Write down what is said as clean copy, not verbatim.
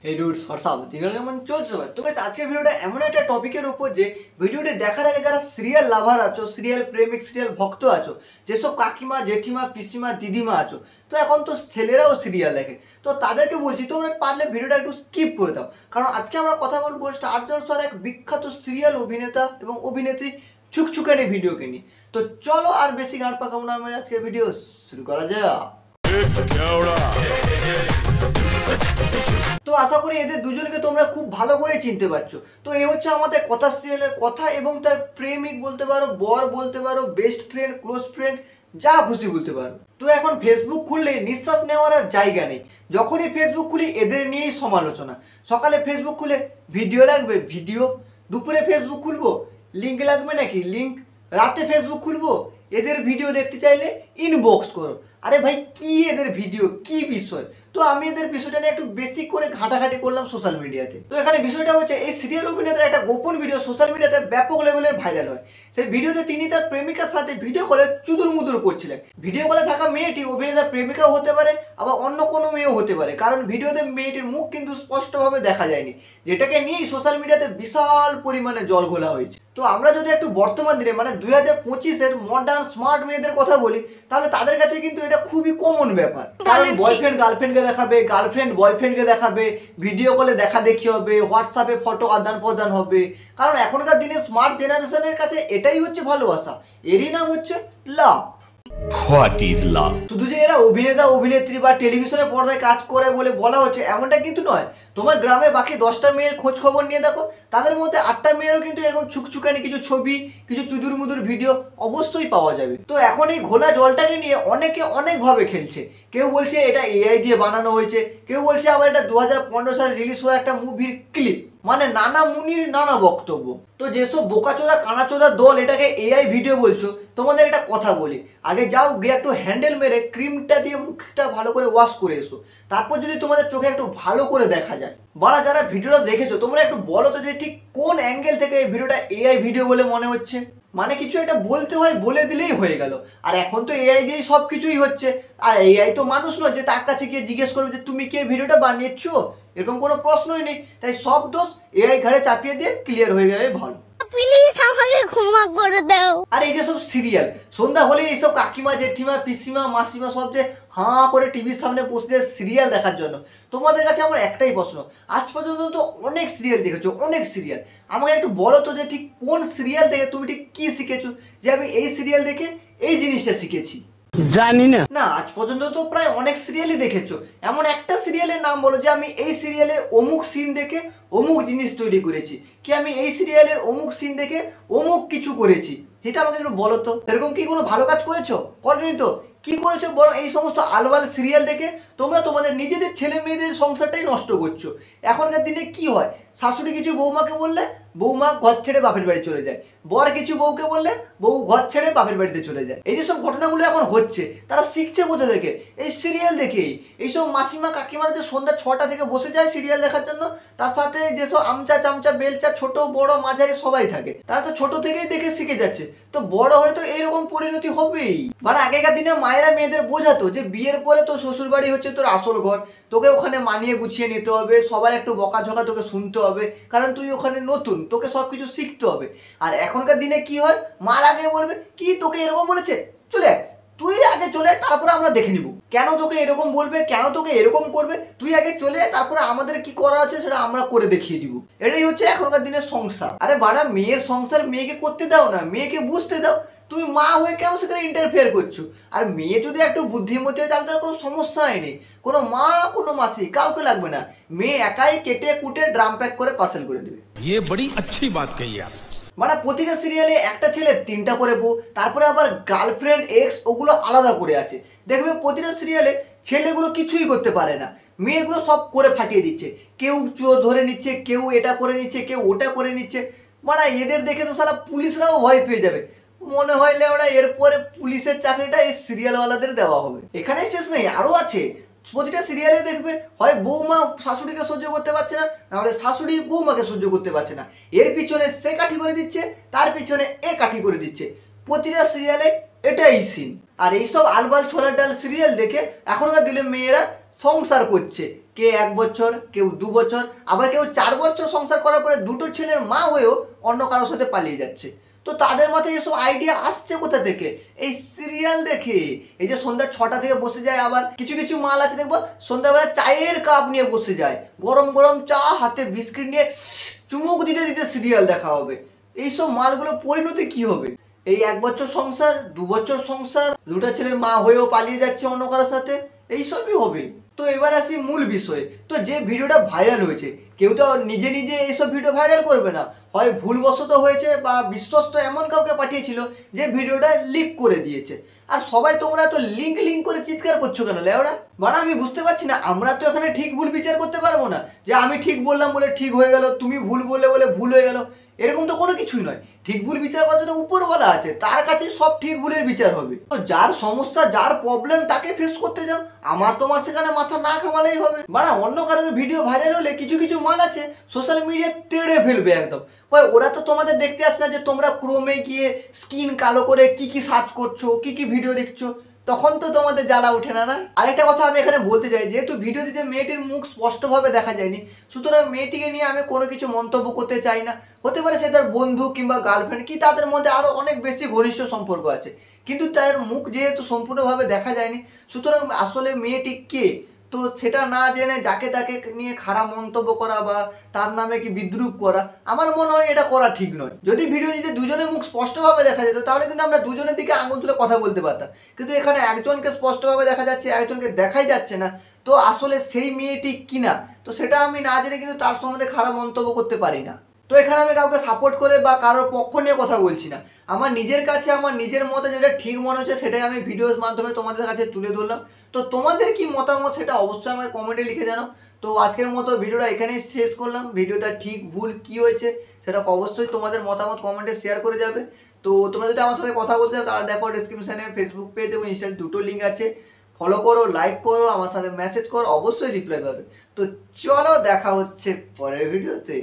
এই dude WhatsApp দিনের কেমন চলছে ভাই? তো গাইস আজকের ভিডিওটা এমন একটা টপিকের উপর যে ভিডিওটি দেখার আগে যারা সিরিয়াল লাভার আছো, সিরিয়াল প্রেমিক, সিরিয়াল ভক্ত আছো, যেসব কাকিমা, জেঠিমা, পিসিমা, দিদিমা আছো, তো এখন তো ছেলেরাও সিরিয়াল দেখে, তো তাদেরকে বলছি তোমরা পারলে ভিডিওটা একটু স্কিপ করে দাও, কারণ আজকে আমরা কথা বলবো স্টার জলসার এক বিখ্যাত সিরিয়াল অভিনেতা এবং অভিনেত্রী ছুকছুকানি ভিডিওকে নিয়ে। তো চলো আর বেশি গান পাকাবো না, আমরা আজকের ভিডিও শুরু করা যাক। তো আশা করি এদের দুজনকে তোমরা খুব ভালো করে চিনতে পারছো। তো এই হচ্ছে আমাদের কথা সিরিয়ালের কথা এবং তার প্রেমিক বলতে পারো, বর বলতে পারো, বেস্ট ফ্রেন্ড, ক্লোজ ফ্রেন্ড, যা খুশি বলতে পারো। তো এখন ফেসবুক খুললে নিঃশ্বাস নেওয়ার আর জায়গা নেই, যখনই ফেসবুক খুলি এদের নিয়েই সমালোচনা। সকালে ফেসবুক খুলে ভিডিও লাগবে, ভিডিও। দুপুরে ফেসবুক খুলবো, লিঙ্ক লাগবে নাকি, লিঙ্ক। রাতে ফেসবুক খুলবো, এদের ভিডিও দেখতে চাইলে ইনবক্স করো। আরে ভাই কি এদের ভিডিও, কি বিষয়? তো আমি এদের বিষয়টা নিয়ে একটু বেশি করে ঘাটাঘাটি করলাম সোশ্যাল মিডিয়াতে। তো এখানে বিষয়টা হচ্ছে এই সিরিয়াল অভিনেতার একটা গোপন ভিডিও সোশ্যাল মিডিয়াতে ব্যাপক লেভেলের ভাইরাল হয়। সেই ভিডিওতে তিনি তার প্রেমিকার সাথে ভিডিও কলে চুদুর মুদুর করছিলেন। ভিডিও কলে থাকা মেয়েটি অভিনেতার প্রেমিকাও হতে পারে, আবার অন্য কোনো মেয়েও হতে পারে, কারণ ভিডিওতে মেয়েটির মুখ কিন্তু স্পষ্টভাবে দেখা যায়নি, যেটাকে নিয়েই সোশ্যাল মিডিয়াতে বিশাল পরিমাণে জল ঘোলা হয়েছে। তো আমরা যদি একটু বর্তমান দিনে মানে 2025-এর মডার্ন স্মার্ট মেয়েদের কথা বলি, তাহলে তাদের কাছে কিন্তু এটা খুবই কমন ব্যাপার, কারণ বয়ফ্রেন্ড গার্লফ্রেন্ডকে দেখাবে, গার্লফ্রেন্ড বয়ফ্রেন্ডকে দেখাবে, ভিডিও কলে দেখা দেখি হবে, হোয়াটসঅ্যাপে ফটো আদান প্রদান হবে, কারণ এখনকার দিনে স্মার্ট জেনারেশনের কাছে এটাই হচ্ছে ভালোবাসা, এরই নাম হচ্ছে লাভ। What is love? শুধু যে এরা অভিনেতা অভিনেত্রী বা টেলিভিশনের পর্দায় কাজ করে বলে বলা হচ্ছে এমনটা কিন্তু নয়। তোমার গ্রামে বাকি 10টা মেয়ের খোঁজ খবর নিয়ে দেখো, তাদের মধ্যে 8টা মেয়েরও কিন্তু এরকম ছুকছুকানি কিছু ছবি, কিছু চুদুর মুদুর ভিডিও অবশ্যই পাওয়া যাবে। তো এখন এই ঘোলা জলটাকে নিয়ে অনেকে অনেকভাবে খেলছে। কেউ বলছে এটা এআই দিয়ে বানানো হয়েছে, কেউ বলছে আবার এটা 2015 সালে রিলিজ হওয়া একটা মুভির ক্লিপ। মানে নানা মুনির নানা বক্তব্য। তো যেসব বোকাচোদা কানাচোদা দল এটাকে এআই ভিডিও বলছো, তোমাদের একটা কথা বলি, আগে যাও গিয়ে একটু হ্যান্ডেল মেরে ক্রিমটা দিয়ে মুখটা ভালো করে ওয়াশ করে এসো, তারপর যদি তোমাদের চোখে একটু ভালো করে দেখা যায়। বাড়া যারা ভিডিওটা দেখেছো তোমরা একটু বলো তো যে ঠিক কোন অ্যাঙ্গেল থেকে এই ভিডিওটা এআই ভিডিও বলে মনে হচ্ছে। মানে কিছু একটা বলতে হয়, বলে দিলেই হয়ে গেল। আর এখন তো এআই দিয়েই সব কিছুই হচ্ছে, আর এআই তো মানুষ নয় যে তার কাছে গিয়ে জিজ্ঞেস করবে যে তুমি কি ভিডিওটা বানিয়েছো, এরকম কোনো প্রশ্নই নেই। তাই সব দোষ এআই ঘাড়ে চাপিয়ে দিয়ে ক্লিয়ার হয়ে যাবে ভালো। প্লিজ আমাকে ক্ষমা করে দাও। আর এই যে সব সিরিয়াল সন্ধ্যা হলে এইসব কাকিমা, জেঠিমা, পিসিমা, মাসিমা সব যে হাঁ করে টিভির সামনে বসে যায় সিরিয়াল দেখার জন্য, তোমাদের কাছে আমার একটাই প্রশ্ন, আজ পর্যন্ত তো অনেক সিরিয়াল দেখেছো, অনেক সিরিয়াল, আমাকে একটু বলো তো যে ঠিক কোন সিরিয়াল দেখে তুমি ঠিক কি শিখেছো, যে আমি এই সিরিয়াল দেখে এই জিনিসটা শিখেছি। জানি না। না, আজ পর্যন্ত তো প্রায় অনেক সিরিয়ালই দেখেছো, এমন একটা সিরিয়ালের নাম বলো যে আমি এই সিরিয়ালের অমুক সিন দেখে অমুক জিনিস তৈরি করেছি, কি আমি এই সিরিয়ালের অমুক সিন দেখে অমুক কিছু করেছি, সেটা আমাকে একটু বলো তো। এরকম কি কোনো ভালো কাজ করেছো? করেনি তো। কি করেছো? বরং এই সমস্ত আলবাল সিরিয়াল দেখে তোমরা তোমাদের নিজেদের ছেলে মেয়েদের সংসারটাই নষ্ট করছো। এখনকার দিনে কি হয়, শাশুড়ি কিছু বৌমাকে বললে বৌমা ঘর ছেড়ে বাপের বাড়ি চলে যায়, বর কিছু বউকে বললে বউ ঘর ছেড়ে বাপের বাড়িতে চলে যায়। এই যে সব ঘটনাগুলো এখন হচ্ছে, তারা শিখছে কোথা থেকে? এই সিরিয়াল দেখেই। এইসব মাসিমা কাকিমারা যে সন্ধ্যা 6টা থেকে বসে যায় সিরিয়াল দেখার জন্য, তার সাথে যেসব আমচা চামচা বেলচা ছোট বড় মাঝারি সবাই থাকে, তারা তো ছোট থেকেই দেখে শিখে যাচ্ছে, তো বড় হয়তো এইরকম পরিণতি হবেই। মানে আগেকার দিনে মায়েরা মেয়েদের বোঝাতো যে বিয়ের পরে তো শ্বশুর বাড়ি হচ্ছে তোর আসল ঘর, তোকে ওখানে মানিয়ে গুছিয়ে নিতে হবে, সবার একটু বকাঝকা তোকে শুনতে হবে, কারণ তুই ওখানে নতুন, তোকে সব কিছু শিখতে হবে। আর এখনকার দিনে কি হয়, মার আগে বলবে কি তোকে এরকম বলেছে, চলে তুই আগে চলে তারপরে আমরা দেখে নিব, কেন তোকে এরকম বলবে, কেন তোকে এরকম করবে, তুই আগে চলে তারপরে আমাদের কি করা আছে সেটা আমরা করে দেখিয়ে দিব। এটাই হচ্ছে এখনকার দিনের সংসার। আরে বাড়া, মেয়ের সংসার মেয়েকে করতে দাও না, মেয়েকে বুঝতে দাও। তুমি মা হয়ে কেন সেখানে ইন্টারফেয়ার করছো? আর মেয়ে যদি একটু বুদ্ধিমতী হয় তাহলে তার কোনো সমস্যা হয়নি, কোনো মা কোনো মাসি কাউকে লাগবে না, মেয়ে একাই কেটে কুটে ড্রাম প্যাক করে পার্সেল করে দেবে। ये बड़ी अच्छी बात कही आप। মানে প্রতিটা সিরিয়ালে একটা ছেলে 3টা করে বউ, তারপরে আবার গার্লফ্রেন্ড এক্স ওগুলো আলাদা করে আছে। দেখবে প্রতিটা সিরিয়ালে ছেলেগুলো কিছুই করতে পারে না, মেয়েগুলো সব করে ফাটিয়ে দিচ্ছে, কেউ চোর ধরে নিচ্ছে, কেউ এটা করে নিচ্ছে, কেউ ওটা করে নিচ্ছে। মানে এদের দেখে তো সালা পুলিশরাও ভয় পেয়ে যাবে, মনে হয় ওরা এরপরে পুলিশের চাকরিটা এই সিরিয়ালওয়ালাদের দেওয়া হবে। এখানেই শেষ নেই, আরও আছে। প্রতিটা সিরিয়ালে দেখবে হয় বৌমা শাশুড়িকে সহ্য করতে পারছে না, নাহলে শাশুড়ি বৌমাকে সহ্য করতে পারছে না, এর পিছনে সে কাঠি করে দিচ্ছে, তার পিছনে এ কাঠি করে দিচ্ছে। প্রতিটা সিরিয়ালে এটাই সিন। আর এইসব আলবাল ছোলার ডাল সিরিয়াল দেখে এখনকার দিনে মেয়েরা সংসার করছে, কে 1 বছর, কেউ 2 বছর, আবার কেউ 4 বছর সংসার করার পরে দুটো ছেলের মা হয়েও অন্য কারোর সাথে পালিয়ে যাচ্ছে। তো তাদের মাথায় এসব আইডিয়া আসছে কোথা থেকে? এই সিরিয়াল দেখে। এই যে সন্ধ্যা 6টা থেকে বসে যায়, আবার কিছু কিছু মাল আছে দেখবো সন্ধ্যাবেলা চায়ের কাপ নিয়ে বসে যায়, গরম গরম চা, হাতে বিস্কিট নিয়ে চুমুক দিতে দিতে সিরিয়াল দেখা হবে। এইসব মালগুলো পরিণতি কি হবে? এই 1 বছর সংসার, 2 বছর সংসার, দুটা ছেলের মা হয়েও পালিয়ে যাচ্ছে অন্য কারোর সাথে, এইসবই হবে। তো এবার আসি মূল বিষয়ে। তো যে ভিডিওটা ভাইরাল হয়েছে, কেউ তো নিজে নিজে এইসব ভিডিও ভাইরাল করবে না, হয় ভুলবশত হয়েছে বা বিশ্বস্ত এমন কাউকে পাঠিয়েছিল যে ভিডিওটা লিক করে দিয়েছে। আর সবাই তোমরা তো লিঙ্ক করে চিৎকার করছো কেন লেওড়া? মানে আমি বুঝতে পারছি না, আমরা তো এখানে ঠিক ভুল বিচার করতে পারবো না যে আমি ঠিক বললাম বলে ঠিক হয়ে গেল, তুমি ভুল বললে বলে ভুল হয়ে গেল। এরকম তো কোনো কিছুই নয়। ঠিক ভুল বিচার করার জন্য উপরওয়ালা আছে, তার কাছে সব ঠিক ভুলের বিচার হবে। তো যার সমস্যা, যার প্রবলেম, তাকে ফেস করতে যাও। আমার তোমার সেখানে মাথা না ঘামালেই হবে। মানে অন্য কারোর ভিডিও ভাইরাল হলে কিছু কিছু মাল আছে সোশ্যাল মিডিয়া তেড়ে ফেলবে একদম। কয় ওরা তো তোমাদের দেখতে আসে না যে তোমরা ক্রোমে গিয়ে স্ক্রিন কালো করে কি সার্চ করছো, কি ভিডিও দেখছো, তখন তো তোমাদের জ্বালা ওঠে না। আরেকটা কথা আমি এখানে বলতে চাই, যেহেতু ভিডিওটিতে মেয়েটির মুখ স্পষ্টভাবে দেখা যায়নি, সুতরাং মেয়েটিকে নিয়ে আমি কোনো কিছু মন্তব্য করতে চাই না। হতে পারে সে তার বন্ধু কিংবা গার্লফ্রেন্ড, কি তাদের মধ্যে আরও অনেক বেশি ঘনিষ্ঠ সম্পর্ক আছে, কিন্তু তার মুখ যেহেতু সম্পূর্ণভাবে দেখা যায়নি, সুতরাং আসলে মেয়েটি কে তো সেটা না জেনে যাকে তাকে নিয়ে খারাপ মন্তব্য করা বা তার নামে কি বিদ্রুপ করা, আমার মনে হয় এটা করা ঠিক নয়। যদি ভিডিওটিতে দুজনের মুখ স্পষ্টভাবে দেখা যেত তাহলে কিন্তু আমরা দুজনের দিকে আঙুল তুলে কথা বলতে পারতাম, কিন্তু এখানে একজনকে স্পষ্টভাবে দেখা যাচ্ছে, একজনকে দেখাই যাচ্ছে না। তো আসলে সেই মেয়েটি কিনা, তো সেটা আমি না জেনে কিন্তু তার সম্বন্ধে খারাপ মন্তব্য করতে পারি না। তো এখানে আমি কাউকে সাপোর্ট করে বা কারোর পক্ষ নিয়ে কথা বলছি না, আমার নিজের কাছে আমার নিজের মতে যেটা ঠিক মনে হচ্ছে সেটাই আমি ভিডিওর মাধ্যমে তোমাদের কাছে তুলে ধরলাম। তো তোমাদের কি মতামত সেটা অবশ্যই আমাকে কমেন্টে লিখে জানাও। তো আজকের মতো ভিডিওটা এখানেই শেষ করলাম। ভিডিওটা ঠিক ভুল কি হয়েছে সেটা অবশ্যই তোমাদের মতামত কমেন্টে শেয়ার করে যাবে। তো তোমরা যদি আমার সাথে কথা বলতে চাও তাহলে দেখো ডিসক্রিপশানে ফেসবুক পেজ এবং ইনস্টাগ্রাম দুটো লিঙ্ক আছে, ফলো করো, লাইক করো, আমার সাথে মেসেজ করো, অবশ্যই রিপ্লাই পাবে। তো চলো দেখা হচ্ছে পরের ভিডিওতে।